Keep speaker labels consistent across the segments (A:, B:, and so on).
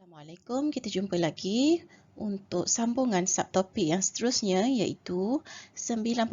A: Assalamualaikum, kita jumpa lagi untuk sambungan subtopik yang seterusnya iaitu 9.2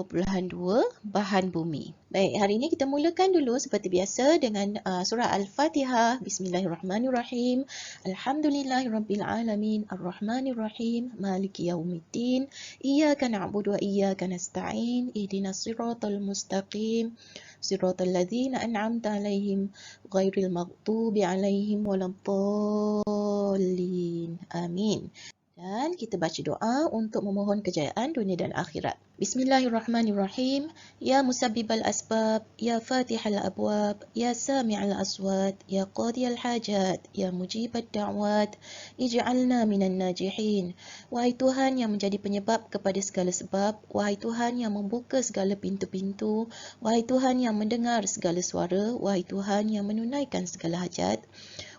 A: bahan bumi. Baik, hari ini kita mulakan dulu seperti biasa dengan surah Al-Fatihah. Bismillahirrahmanirrahim. Alhamdulillahirrabbilalamin. Ar-Rahmanirrahim. Maliki yaumiddin. Iyyaka na'budu wa iyyaka nasta'in. Ihdinas siratal mustaqim. Siratal ladzina an'amta 'alaihim ghairil maghdubi 'alaihim waladdallin. Amin. Dan kita baca doa untuk memohon kejayaan dunia dan akhirat. Bismillahirrahmanirrahim. Ya musabbibal asbab, ya fatihal abwab, ya sami'al aswat, ya qadiyal hajat, ya mujibad da'wat, ij'alna minan najihin. Wahai Tuhan yang menjadi penyebab kepada segala sebab, wahai Tuhan yang membuka segala pintu-pintu, wahai Tuhan yang mendengar segala suara, wahai Tuhan yang menunaikan segala hajat,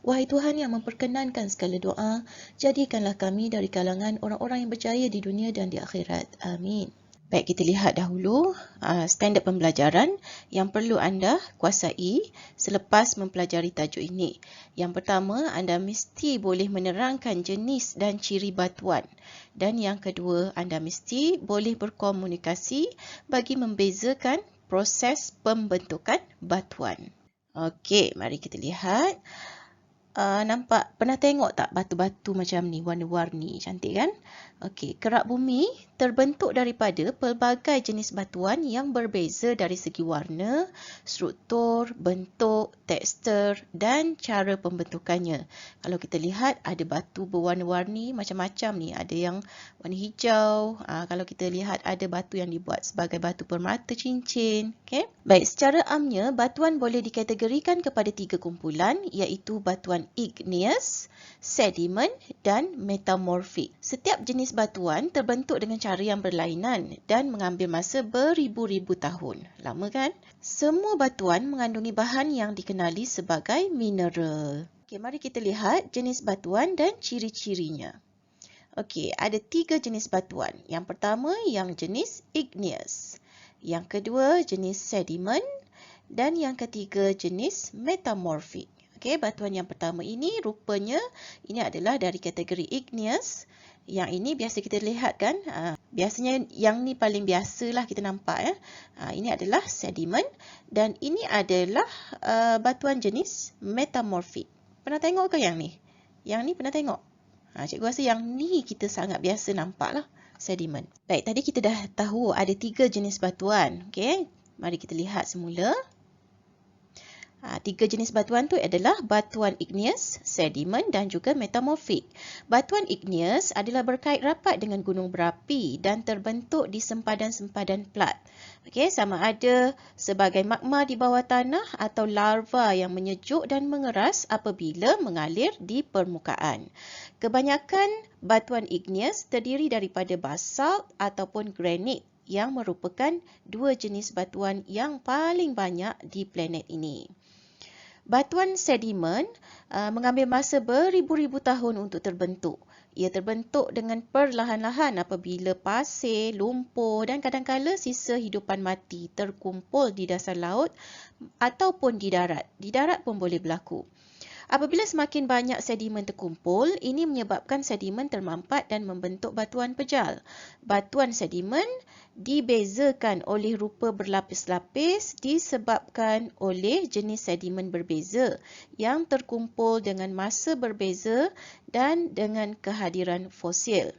A: wahai Tuhan yang memperkenankan segala doa, jadikanlah kami dari kalangan orang-orang yang berjaya di dunia dan di akhirat. Amin. Baik, kita lihat dahulu standard pembelajaran yang perlu anda kuasai selepas mempelajari tajuk ini. Yang pertama, anda mesti boleh menerangkan jenis dan ciri batuan. Dan yang kedua, anda mesti boleh berkomunikasi bagi membezakan proses pembentukan batuan. Okey, mari kita lihat. Nampak, pernah tengok tak batu-batu macam ni, warna-warni, cantik kan? Okey, kerak bumi terbentuk daripada pelbagai jenis batuan yang berbeza dari segi warna, struktur, bentuk, tekstur dan cara pembentukannya. Kalau kita lihat, ada batu berwarna-warni macam-macam ni. Ada yang warna hijau, kalau kita lihat ada batu yang dibuat sebagai batu permata cincin. Okay? Baik, secara amnya, batuan boleh dikategorikan kepada 3 kumpulan iaitu batuan igneous, sedimen dan metamorfik. Setiap jenis batuan terbentuk dengan cara yang berlainan dan mengambil masa beribu-ribu tahun. Lama kan? Semua batuan mengandungi bahan yang dikenali sebagai mineral. Okey, mari kita lihat jenis batuan dan ciri-cirinya. Okey, ada 3 jenis batuan. Yang pertama yang jenis igneous. Yang kedua jenis sedimen dan yang ketiga jenis metamorfik. Okey, batuan yang pertama ini rupanya ini adalah dari kategori igneous. Yang ini biasa kita lihat kan, biasanya yang ni paling biasalah kita nampak ya. Ini adalah sedimen dan ini adalah batuan jenis metamorfik. Pernah tengok ke yang ni? Yang ni pernah tengok? Cikgu rasa yang ni kita sangat biasa nampak lah, sedimen. Baik, tadi kita dah tahu ada 3 jenis batuan. Okey, mari kita lihat semula. 3 jenis batuan tu adalah batuan igneous, sedimen dan juga metamorfik. Batuan igneous adalah berkait rapat dengan gunung berapi dan terbentuk di sempadan-sempadan plat. Okey, sama ada sebagai magma di bawah tanah atau larva yang menyejuk dan mengeras apabila mengalir di permukaan. Kebanyakan batuan igneous terdiri daripada basalt ataupun granit yang merupakan 2 jenis batuan yang paling banyak di planet ini. Batuan sedimen mengambil masa beribu-ribu tahun untuk terbentuk. Ia terbentuk dengan perlahan-lahan apabila pasir, lumpur dan kadangkala sisa hidupan mati terkumpul di dasar laut ataupun di darat. Di darat pun boleh berlaku. Apabila semakin banyak sedimen terkumpul, ini menyebabkan sedimen termampat dan membentuk batuan pejal. Batuan sedimen dibezakan oleh rupa berlapis-lapis disebabkan oleh jenis sedimen berbeza yang terkumpul dengan masa berbeza dan dengan kehadiran fosil.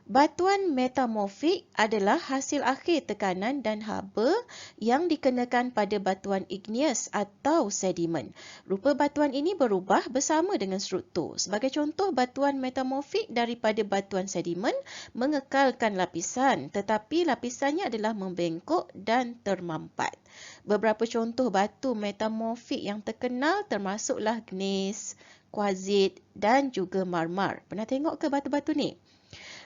A: Batuan metamorfik adalah hasil akhir tekanan dan haba yang dikenakan pada batuan igneous atau sedimen. Rupa batuan ini berubah bersama dengan struktur. Sebagai contoh, batuan metamorfik daripada batuan sedimen mengekalkan lapisan, tetapi lapisannya adalah membengkok dan termampat. Beberapa contoh batu metamorfik yang terkenal termasuklah gneis, kuartsit dan juga marmar. Pernah tengok ke batu-batu ni?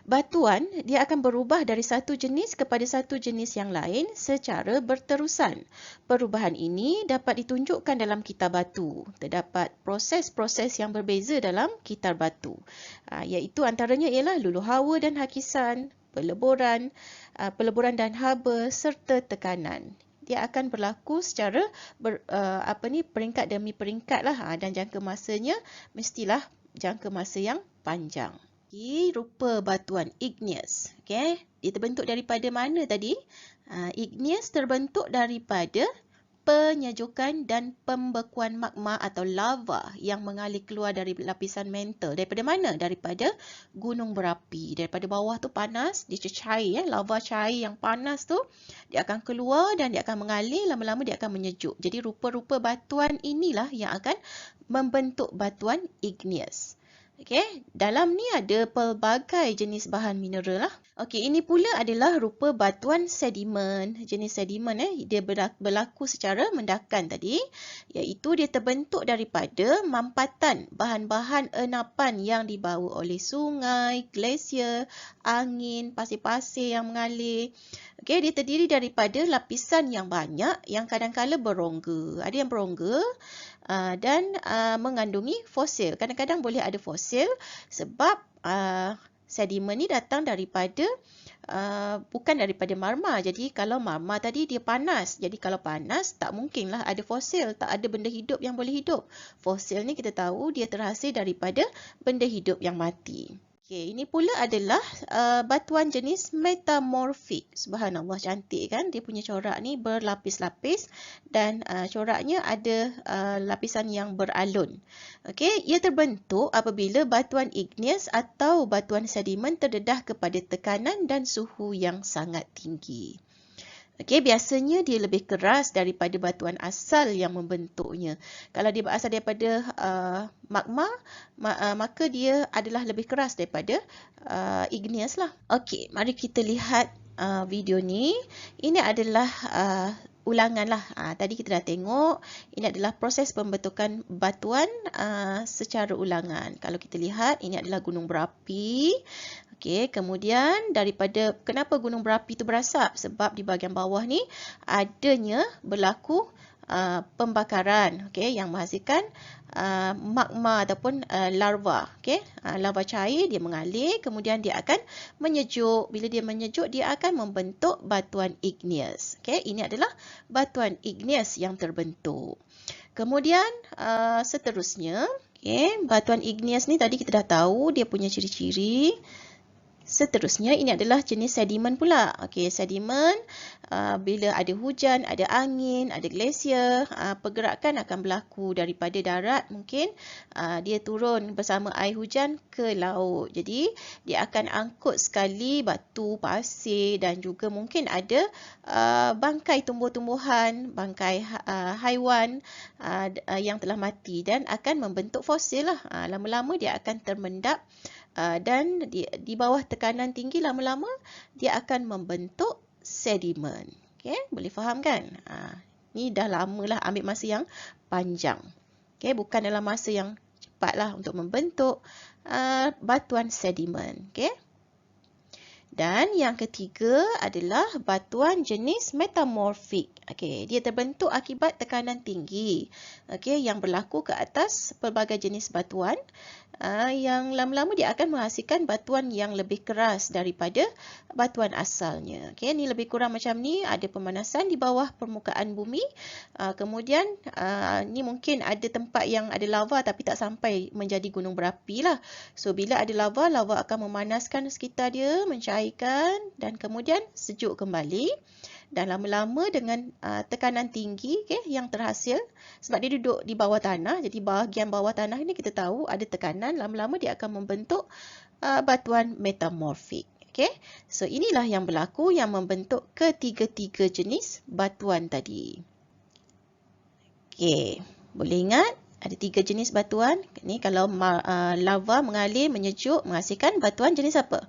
A: Batuan dia akan berubah dari satu jenis kepada satu jenis yang lain secara berterusan. Perubahan ini dapat ditunjukkan dalam kitar batu. Terdapat proses-proses yang berbeza dalam kitar batu. Iaitu antaranya ialah luluh hawa dan hakisan, peleburan dan haba serta tekanan. Dia akan berlaku secara peringkat demi peringkat lah, dan jangka masanya mestilah jangka masa yang panjang. Okay, rupa batuan igneous. Okay, dia terbentuk daripada mana tadi? Igneous terbentuk daripada penyejukan dan pembekuan magma atau lava yang mengalir keluar dari lapisan mantle. Daripada mana? Daripada gunung berapi. Daripada bawah tu panas, dia cair, lava cair yang panas tu, dia akan keluar dan dia akan mengalir, lama-lama dia akan menyejuk. Jadi rupa-rupa batuan inilah yang akan membentuk batuan igneous. Okey, dalam ni ada pelbagai jenis bahan mineral lah. Okey, ini pula adalah rupa batuan sedimen. Jenis sedimen dia berlaku secara mendakan tadi, iaitu dia terbentuk daripada mampatan bahan-bahan enapan yang dibawa oleh sungai, glasier, angin, pasir-pasir yang mengalir. Okey, dia terdiri daripada lapisan yang banyak yang kadang-kala berongga. Ada yang berongga dan mengandungi fosil. Kadang-kadang boleh ada fosil sebab sedimen ni datang daripada bukan daripada magma. Jadi kalau magma tadi dia panas. Jadi kalau panas tak mungkinlah ada fosil, tak ada benda hidup yang boleh hidup. Fosil ni kita tahu dia terhasil daripada benda hidup yang mati. Okey, ini pula adalah batuan jenis metamorfik. Subhanallah, cantik kan? Dia punya corak ni berlapis-lapis dan coraknya ada lapisan yang beralun. Okey, ia terbentuk apabila batuan igneous atau batuan sedimen terdedah kepada tekanan dan suhu yang sangat tinggi. Okey, biasanya dia lebih keras daripada batuan asal yang membentuknya. Kalau dia berasal daripada magma, maka dia adalah lebih keras daripada igneous lah. Okey, mari kita lihat video ni. Ini adalah ulangan lah. Tadi kita dah tengok, ini adalah proses pembentukan batuan secara ulangan. Kalau kita lihat, ini adalah gunung berapi. Okey, kemudian daripada kenapa gunung berapi itu berasap? Sebab di bahagian bawah ni adanya berlaku pembakaran, okey, yang menghasilkan magma ataupun larva. Okey, larva cair dia mengalir, kemudian dia akan menyejuk. Bila dia menyejuk, dia akan membentuk batuan igneous. Okey, ini adalah batuan igneous yang terbentuk. Kemudian seterusnya, okey, batuan igneous ni tadi kita dah tahu dia punya ciri-ciri. Seterusnya, ini adalah jenis sedimen pula. Okey, sedimen bila ada hujan, ada angin, ada glasier, pergerakan akan berlaku daripada darat mungkin dia turun bersama air hujan ke laut. Jadi, dia akan angkut sekali batu, pasir dan juga mungkin ada bangkai tumbuh-tumbuhan, bangkai haiwan yang telah mati dan akan membentuk fosil lah. Lama-lama dia akan termendap dan di bawah tekanan tinggi lama-lama dia akan membentuk sedimen. Okey, boleh faham kan? Ni dah lamalah, ambil masa yang panjang. Okey, bukan dalam masa yang cepatlah untuk membentuk batuan sedimen. Okey. Dan yang ketiga adalah batuan jenis metamorfik. Okey, dia terbentuk akibat tekanan tinggi. Okey, yang berlaku ke atas pelbagai jenis batuan yang lama-lama dia akan menghasilkan batuan yang lebih keras daripada batuan asalnya. Okey, ni lebih kurang macam ni, ada pemanasan di bawah permukaan bumi. Kemudian ni mungkin ada tempat yang ada lava tapi tak sampai menjadi gunung berapi lah. So bila ada lava, lava akan memanaskan sekitar dia, mencairkan dan kemudian sejuk kembali. Dan lama-lama dengan tekanan tinggi yang terhasil, sebab dia duduk di bawah tanah, jadi bahagian bawah tanah ini kita tahu ada tekanan, lama-lama dia akan membentuk batuan metamorfik. Okay? So inilah yang berlaku yang membentuk ketiga-tiga jenis batuan tadi. Okay. Boleh ingat? Ada 3 jenis batuan. Ni kalau lava mengalir, menyejuk, menghasilkan batuan jenis apa?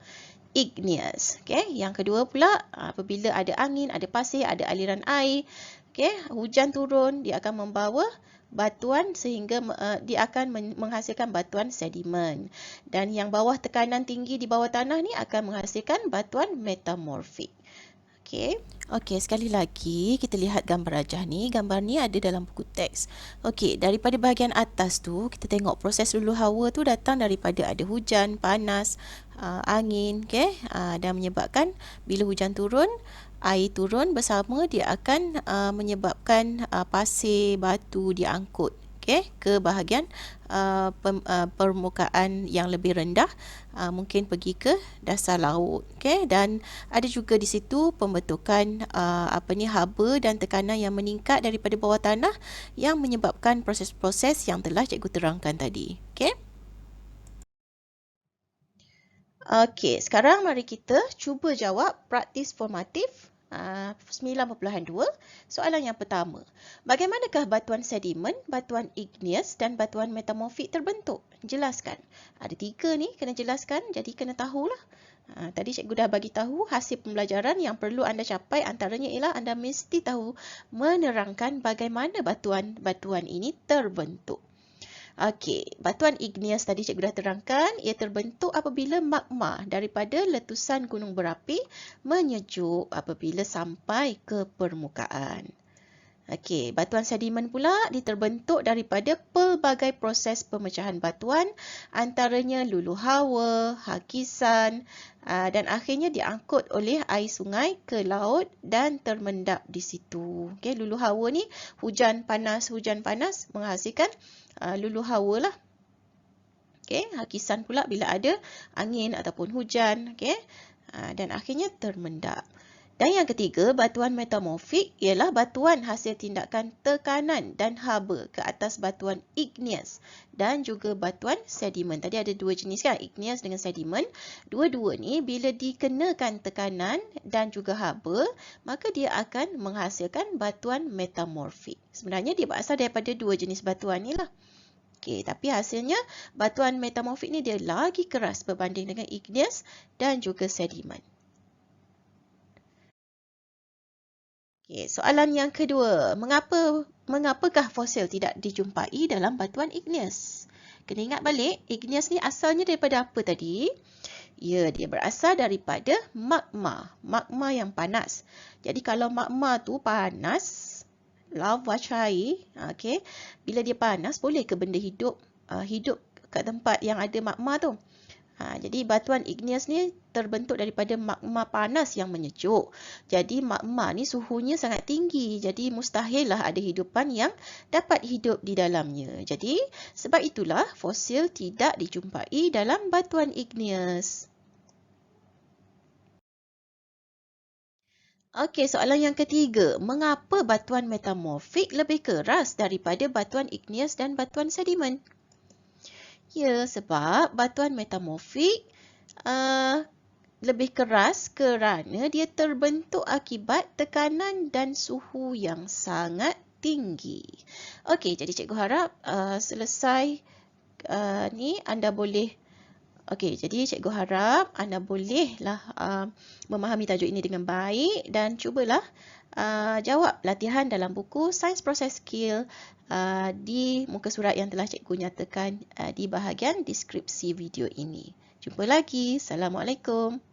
A: Igneous. Okay. Yang kedua pula, apabila ada angin, ada pasir, ada aliran air, okay, hujan turun, dia akan membawa batuan sehingga dia akan menghasilkan batuan sedimen. Dan yang bawah tekanan tinggi di bawah tanah ni akan menghasilkan batuan metamorfik. Okey. Okey, sekali lagi kita lihat gambar rajah ni. Gambar ni ada dalam buku teks. Okey, daripada bahagian atas tu kita tengok proses luluh hawa tu datang daripada ada hujan, panas, angin, okey, dan menyebabkan bila hujan turun, air turun bersama dia akan menyebabkan pasir, batu diangkut. ke bahagian permukaan yang lebih rendah, mungkin pergi ke dasar laut. Dan ada juga di situ pembentukan haba dan tekanan yang meningkat daripada bawah tanah yang menyebabkan proses-proses yang telah cikgu terangkan tadi. Okey, sekarang mari kita cuba jawab praktis formatif 9.2. Soalan yang pertama. Bagaimanakah batuan sedimen, batuan igneous dan batuan metamorfik terbentuk? Jelaskan. Ada 3 ni kena jelaskan, jadi kena tahulah. Tadi cikgu dah bagi tahu hasil pembelajaran yang perlu anda capai antaranya ialah anda mesti tahu menerangkan bagaimana batuan-batuan ini terbentuk. Okey, batuan igneous tadi cikgu dah terangkan, ia terbentuk apabila magma daripada letusan gunung berapi menyejuk apabila sampai ke permukaan. Okey, batuan sedimen pula diterbentuk daripada pelbagai proses pemecahan batuan, antaranya luluh hawa, hakisan dan akhirnya diangkut oleh air sungai ke laut dan termendap di situ. Okey, luluh hawa ni hujan panas menghasilkan luluh hawa lah. Okey, hakisan pula bila ada angin ataupun hujan, okey, dan akhirnya termendap. Dan yang ketiga, batuan metamorfik ialah batuan hasil tindakan tekanan dan haba ke atas batuan igneous dan juga batuan sedimen. Tadi ada 2 jenis kan, igneous dengan sedimen. Dua-dua ni bila dikenakan tekanan dan juga haba, maka dia akan menghasilkan batuan metamorfik. Sebenarnya dia berasal daripada 2 jenis batuan ni lah. Okey, tapi hasilnya batuan metamorfik ni dia lagi keras berbanding dengan igneous dan juga sedimen. Okey, soalan yang kedua. Mengapakah fosil tidak dijumpai dalam batuan igneous? Kena ingat balik, igneous ni asalnya daripada apa tadi? Ya, dia berasal daripada magma. Magma yang panas. Jadi kalau magma tu panas, lava cair, okey, bila dia panas, boleh ke benda hidup hidup kat tempat yang ada magma tu? Jadi batuan igneous ni terbentuk daripada magma panas yang menyejuk. Jadi magma ni suhunya sangat tinggi. Jadi mustahillah ada hidupan yang dapat hidup di dalamnya. Jadi sebab itulah fosil tidak dijumpai dalam batuan igneous. Okey, soalan yang ketiga. Mengapa batuan metamorfik lebih keras daripada batuan igneous dan batuan sedimen? Ya, sebab batuan metamorfik lebih keras kerana dia terbentuk akibat tekanan dan suhu yang sangat tinggi. Okey, jadi cikgu harap selesai ni anda boleh. Okey, jadi cikgu harap anda bolehlah memahami tajuk ini dengan baik dan cubalah jawab latihan dalam buku Science Process Skill di muka surat yang telah cikgu nyatakan di bahagian deskripsi video ini. Jumpa lagi. Assalamualaikum.